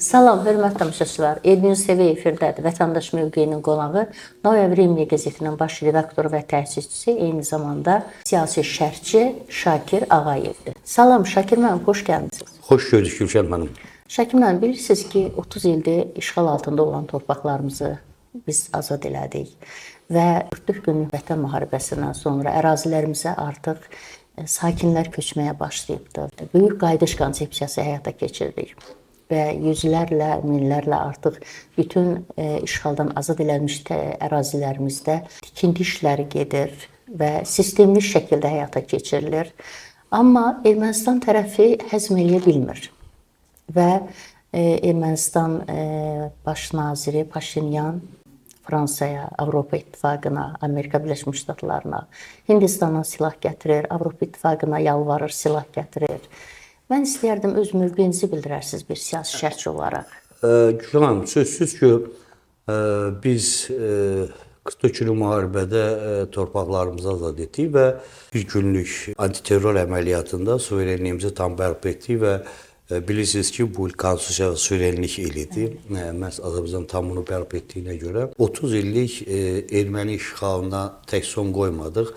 Salam, hörmətli tamaşaçılar. Elnur TV efirdədir. Vətəndaş mövqeyinin qonağı Noyabrı Emniyə qəzetinin baş redaktoru və təsisçisi, eyni zamanda siyasi şərhçi Şakir Ağayevdir. Salam, Şakir müəllim, xoş gəlmisiniz. Xoş gördük Gülşən mənim. Şakir müəllim, bilirsiniz ki, 30 ildir işğal altında olan torpaqlarımızı biz azad elədik və 44 günlük vətən müharibəsindən sonra ərazilərimizə artıq sakinlər köçməyə başlayıbdır. Böyük qayıdış konsepsiyası həyata keçirdik. Və yüzlərlə, minlərlə artıq bütün işğaldan azad edilmiş ərazilərimizdə tikinti işləri gedir və sistemli şəkildə həyata keçirilir. Amma Ermənistan tərəfi həzm eləyə bilmir və Ermənistan baş naziri Paşinyan Fransaya, Avropa İttifaqına, Amerika Birləşmiş Ştatlarına, Hindistana silah gətirir, Avropa İttifaqına yalvarır, silah gətirir. Mən istəyərdim öz mövqeyinizi bildirərsiniz bir siyasi şərhçi olaraq. Gülşən, sözsüz ki, biz 44 günlük müharibədə torpaqlarımızı azad etdik və bir günlük antiterror əməliyyatında suverenliyimizi tam bərpa etdik və bilirsiniz ki, bu il konstitusiya suverenlik ilidir. Məhz Azərbaycan tam bunu bərpa etdiyinə görə 30 illik erməni işğalına tək son qoymadıq.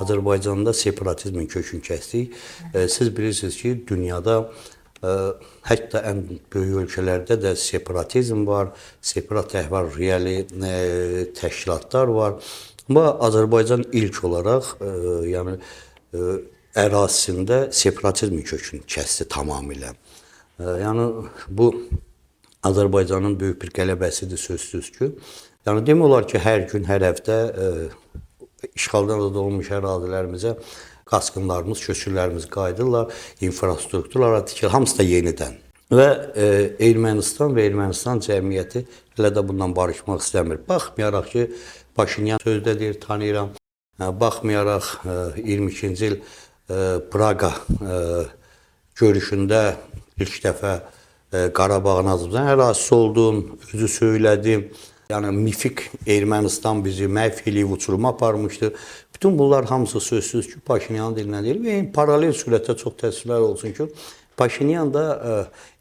Azərbaycanda separatizmin kökünü kəsdik. Siz bilirsiniz ki, dünyada hətta ən böyük ölkələrdə də separatizm var, separat təhririyyəli təşkilatlar var. Amma Azərbaycan ilk olaraq yəni ərazisində separatizmin kökünü kəsdi tamamilə. Yəni bu Azərbaycanın böyük bir qələbəsidir sözsüz ki. Yəni demək olar ki, hər gün, hər həftə işğaldan azad olunmuş ərazilərimizə qaçqınlarımız, köçürlərimiz qayıdırlar, infrastrukturlar tikilir, hamısı da yenidən. Və Ermənistan və Ermənistan cəmiyyəti elə də bundan barışmaq istəmir. Baxmayaraq ki, Paşinyan sözdə deyir, tanıyıram. Baxmayaraq 22-ci il Praqa görüşündə ilk dəfə Qarabağın Azərbaycan ərazisi oldum, özü söylədim. Yəni mifik Ermənistan bizi məhv eləyib uçuruma aparmışdı. Bütün bunlar hamısı sözsüz ki, Paşinyanın dilindən deyil və paralel sürətdə çox təəssüflər olsun ki, Paşinyan da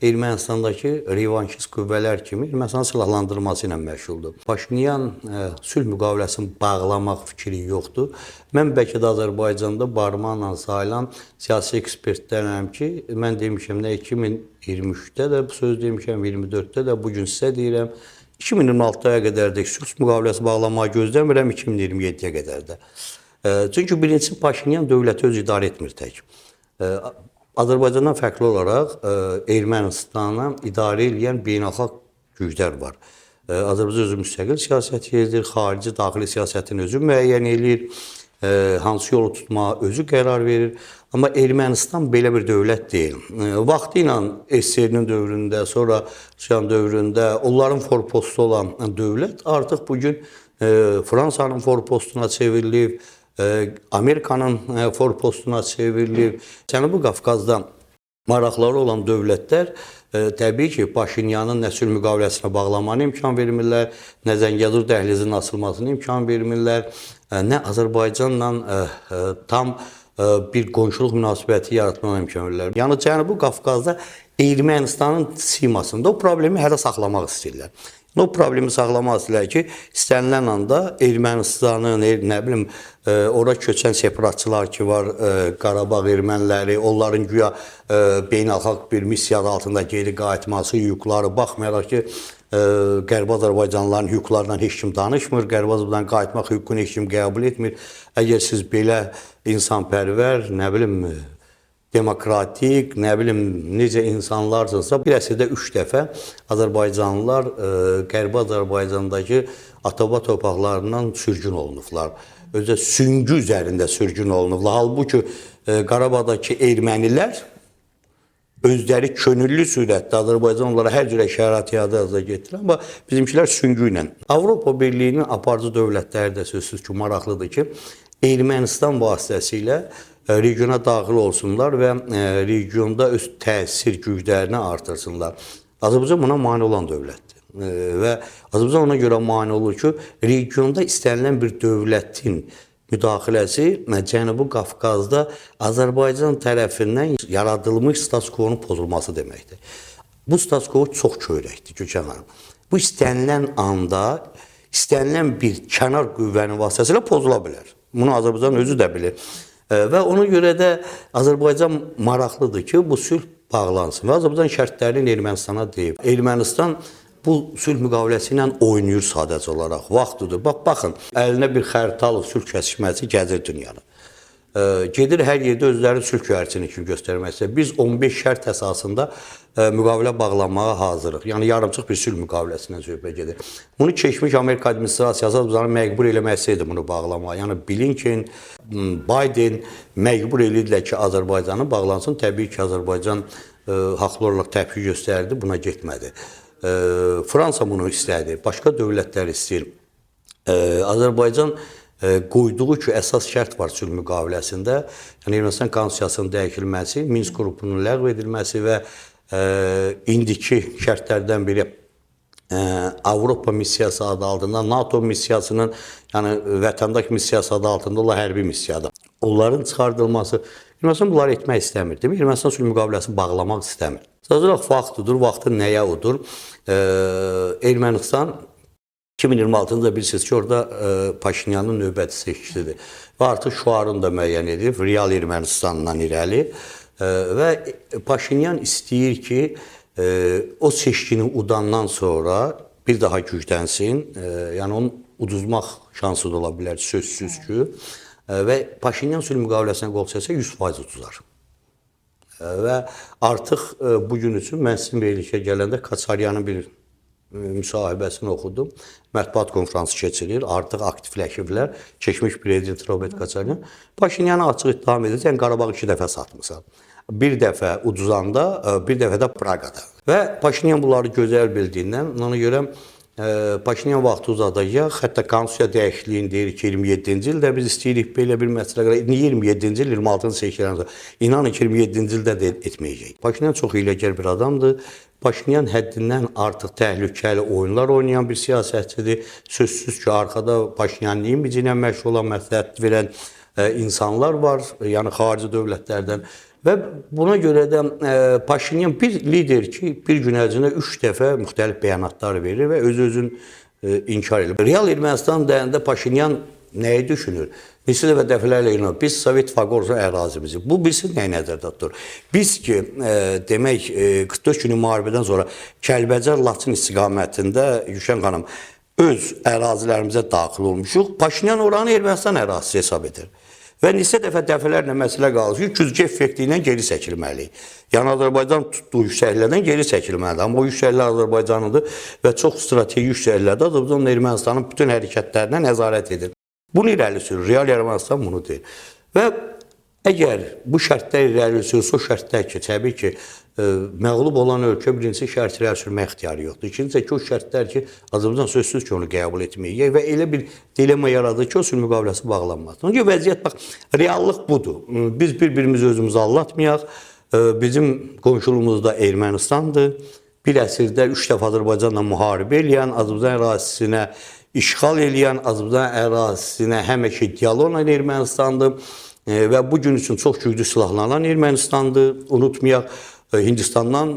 Ermənistandakı revanşist qüvvələr kimi Ermənistanın silahlandırması ilə məşğuldur. Paşinyan sülh müqaviləsini bağlamaq fikri yoxdur. Mən bəlkə də Azərbaycanda barmaqla sayılan siyasi ekspertlərəm ki, mən demişəm nə 2023-də də bu söz demişəm, 24-də də bugün sizə deyirəm. 2026-ya qədər də sülh müqaviləsi bağlamağı gözləmirəm, 2027-yə qədər də. Çünki birincisi Paşinyan dövləti öz idarə etmir tək. Azərbaycandan fərqli olaraq Ermənistana idarə edən beynəlxalq güclər var. Azərbaycan özü müstəqil siyasət yeridir, xarici, daxili siyasətin özü müəyyən edir, hansı yolu tutmağa özü qərar verir. Amma Ermənistan belə bir dövlət deyil. Vaxtı ilə SSR-nin dövründə, sonra Rusiyanın dövründə onların forpostu olan dövlət artıq bugün Fransanın forpostuna çevrilib, Amerikanın forpostuna çevrilib. Cənubi Qafqazda maraqları olan dövlətlər təbii ki, Paşinyanın nə sülh müqaviləsinə bağlamanı imkan vermirlər, nə Zəngəzur dəhlizinin açılmasına imkan vermirlər, nə Azərbaycanla tam bir qonşuluq münasibəti yaratmağa imkan verirlər. Yəni Cənubi Qafqazda Ermənistanın simasında o problemi hələ saxlamaq istəyirlər. O problemi saxlamaq istəyirlər ki, istənilən anda Ermənistanın, nə bilim, ora köçən separatçılar ki var, Qarabağ erməniləri, onların güya beynəlxalq bir missiya altında geri qayıtması, hüquqları, baxmayaraq ki, Qərbi Azərbaycanlıların hüquqlarından heç kim danışmır, Qərbi Azərbaycandan qayıtmaq hüququnu heç kim qəbul etmir. Əgər siz belə insanpərvər, nə bilim, demokratik, nə bilim, necə insanlarsınızsa, bir əsrdə 3 dəfə Azərbaycanlılar Qərbi Azərbaycandakı Atababa torpaqlarından sürgün olunublar. Özə süngü üzərində sürgün olunublar. Halbuki Qarabağdakı ermənilər özləri könüllü sürətdə Azərbaycan onlara hər cürə şərait yada getirir. Amma bizimkilər süngü ilə. Avropa Birliyinin aparıcı dövlətləri də sözsüz ki, maraqlıdır ki, Ermənistan vasitəsilə regiona daxil olsunlar və regionda öz təsir güclərini artırsınlar. Azərbaycan buna mane olan dövlətdir. Və Azərbaycan ona görə mane olur ki, regionda istənilən bir dövlətin müdaxiləsi Cənubi Qafqazda Azərbaycan tərəfindən yaradılmış status quo-nun pozulması deməkdir. Bu status quo çox kövrəkdir Gülşən xanım. Bu istənilən anda, istənilən bir kənar qüvvənin vasitəsilə pozula bilər. Bunu Azərbaycan özü də bilir. Və ona görə də Azərbaycan maraqlıdır ki, bu sülh bağlansın. Və Azərbaycan şərtlərini Ermənistana deyib. Ermənistan bu sülh müqaviləsi ilə oynayır sadəcə olaraq. Vaxtıdır. Baxın, əlinə bir xəritə alıb sülh kəsişməsi gəzir dünyanı. Gedir hər yerdə özləri sülh göyərçini kimi göstərmək istəyir. Biz 15 şərt əsasında müqavilə bağlanmağa hazırıq. Yəni yarımçıq bir sülh müqaviləsindən söhbət gedir. Bunu keçmiş Amerika administrasiyası Azərbaycanı məcbur eləməsəydi bunu bağlamağa. Yəni Blinken, Biden məcbur elədilər ki, Azərbaycanı bağlansın. Təbii ki, Azərbaycan haqlı olaraq təpki göstərdi, buna getmədi. Fransa bunu istədi, başqa dövlətlər istəyir. Azərbaycan qoyduğu ki, əsas şərt var sülh müqaviləsində, yəni Ermənistan konstitusiyasının dəyişilməsi, Minsk qrupunun ləğv edilməsi və indiki şərtlərdən biri Avropa missiyası adı altında, NATO missiyasının, yəni vətəndaş missiyası adı altında olan hərbi missiyadır. Onların çıxardılması, Ermənistan bunları etmək istəmir. Demək, Ermənistan sülh müqaviləsini bağlamaq istəmir. Sadəcə vaxtıdır, vaxtı nəyə odur? Ermənistan 2026-da bilirsiniz ki, orada Paşinyanın növbəti seçkisidir. Və artıq şuarını da müəyyən edib, real Ermənistandan irəli. Və Paşinyan istəyir ki, o seçkini udandan sonra bir daha güclənsin. Yəni, onun uduzmaq şansı da ola bilər, sözsüz ki. Və Paşinyan sülh müqaviləsinə qol çəksə 100% uduzar. Və artıq bugün üçün mən sizin verilişə gələndə Kaçaryanın bir müsahibəsini oxudum. Mətbuat konfransı keçirir. Artıq aktivləşiblər. Keçmiş prezident Robert Kaçaryan. Paşinyanı açıq ittiham edir. Sən Qarabağı 2 dəfə satmısan. Bir dəfə Uduzanda, bir dəfə də Praqada. Və Paşinyan bunları gözəl bildiyindən, ona görə Paşinyan vaxtı uzadacaq. Hətta konstitusiya dəyişikliyini deyir ki, 27-ci ildə biz istəyirik belə bir məsələ qədər. 27-ci il, 26-cı seçkilərdən sonra. İnanın ki, 27-ci ildə də etməyəcək. Paşinyan çox hiyləgər bir adamdır. Paşinyan həddindən artıq təhlükəli oyunlar oynayan bir siyasətçidir. Sözsüz ki, arkada Paşinyanın imicə ilə məşğul olan, məsləhət verən insanlar var, yəni xarici dövlətlərdən. Və buna görə də Paşinyan bir lider ki, bir gün ərzində 3 dəfə müxtəlif bəyanatlar verir və öz-özün inkar edir. Real Ermənistan deyəndə Paşinyan nəyi düşünür? Neçə dəfə dəfələrlə inanır. Biz Sovet Fagorza ərazimizi. Bu bilsin nəyi nəzərdə tutur? Biz ki, demək, 44 günlük müharibədən sonra Kəlbəcər-Laçın istiqamətində Gülşən xanım öz ərazilərimizə daxil olmuşuq. Paşinyan oranı Ermənistan ərazisi hesab edir. Və neçə dəfələrlə məsələ qalır ki, güzgü effekti ilə geri çəkilməliyik. Yəni, Azərbaycan tutduğu yüksəklərdən geri çəkilməlidir. Amma o yüksəklər Azərbaycanıdır və çox strateji yüksəklərdə Azərbaycan Ermənistanın bütün hərəkətlərinə nəzarət edir. Bunu irəli sürür. Real Ermənistan bunu deyir. Və əgər bu şərtlər irəli sürürsə, o şərtlər ki, təbii ki, məğlub olan ölkə birinci şərt irəli sürmək ixtiyarı yoxdur. İkincisi ki, o şərtlər ki, Azərbaycan sözsüz ki, onu qəbul etməyəcək və elə bir dilemma yaradır ki, o sülh müqaviləsi bağlanmaz. Çünki vəziyyət, bax, reallıq budur. Biz bir-birimizi özümüzü allatmayaq. Bizim qonşuluğumuzda Ermənistandır. Bir əsrdə 3 dəfə Azərbaycanla müharibə eləyən, Azərbaycan ərazisinə işğal eləyən, Azərbaycan ərazisinə həmişə dialoqla Ermənistandır və bugün üçün çox güclü silahlanan Ermənistandır. Unutmayaq, Hindistandan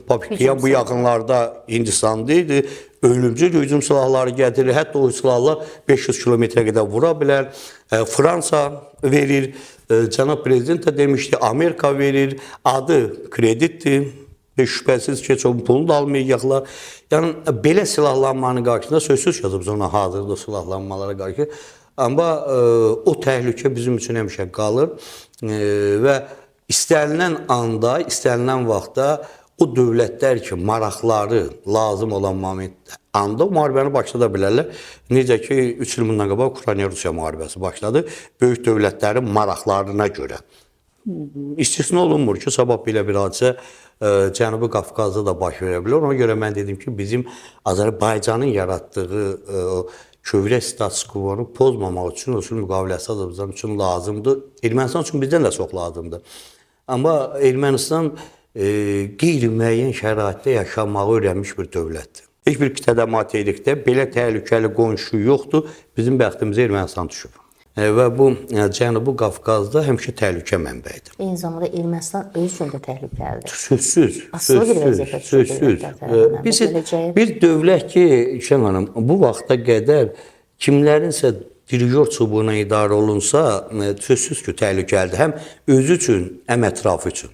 Papikiya bu yaxınlarda Hindistan'da idi. Ölümcül hücum silahları gətirir. Hətta o silahlar 500 kilometrə qədər vura bilər. Fransa verir. Cənab Prezident də demişdi, Amerika verir. Adı kreditdir. Və şübhəsiz ki, çox pulunu da almayacaqlar. Yəni, belə silahlanmanın qarşısında sözsüz yazıb ona hazırda silahlanmalara qarşı. Amma o təhlükə bizim üçün həmişə qalır və istənilən anda, istənilən vaxtda o dövlətlər ki, maraqları lazım olan momentdə anda müharibəni başlada bilərlər. Necə ki, 3 il bundan qabaq Ukrayna-Rusiya müharibəsi başladı. Böyük dövlətlərin maraqlarına görə. İstisna olunmur ki, sabah belə bir hadisə Cənubi Qafqazda da baş verə bilər. Ona görə mən dedim ki, bizim Azərbaycanın yaratdığı kövrək status quo-nu pozmamaq üçün o sülh müqaviləsi Azərbaycan üçün lazımdır. Ermənistan üçün bizdən də çox lazımdır. Amma Ermənistan qeyri-müəyyən şəraitdə yaşamağı öyrənmiş bir dövlətdir. Heç bir qitədə matelikdə belə təhlükəli qonşu yoxdur. Bizim bəxtimizə Ermənistan düşüb. və bu Cənubi Qafqazda həmişə təhlükə mənbəyidir. Eyni zamanda Ermənistan öz üçün də təhlükəlidir. Sözsüz, Asılı bir vəziyyətə düşür sözsüz. dövlətlər tərəfindən. Biz Gələcəyi- bir dövlət ki, Şən xanım, bu vaxta qədər kimlərinsə dirijor çubuğuna idarə olunsa, sözsüz ki, təhlükəlidir. Həm özü üçün, həm ətrafı üçün.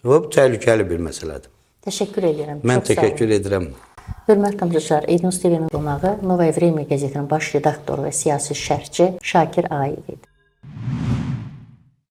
Və bu təhlükəli bir məsələdir. Təşəkkür edirəm. Mən Çox sağ olun. təşəkkür edirəm. Hörmətli tamaşaçılar, Eydnus TV-nin qonağı Novoye Vremya qəzetinin baş redaktoru və siyasi şərhçi Şakir Ağayev idi.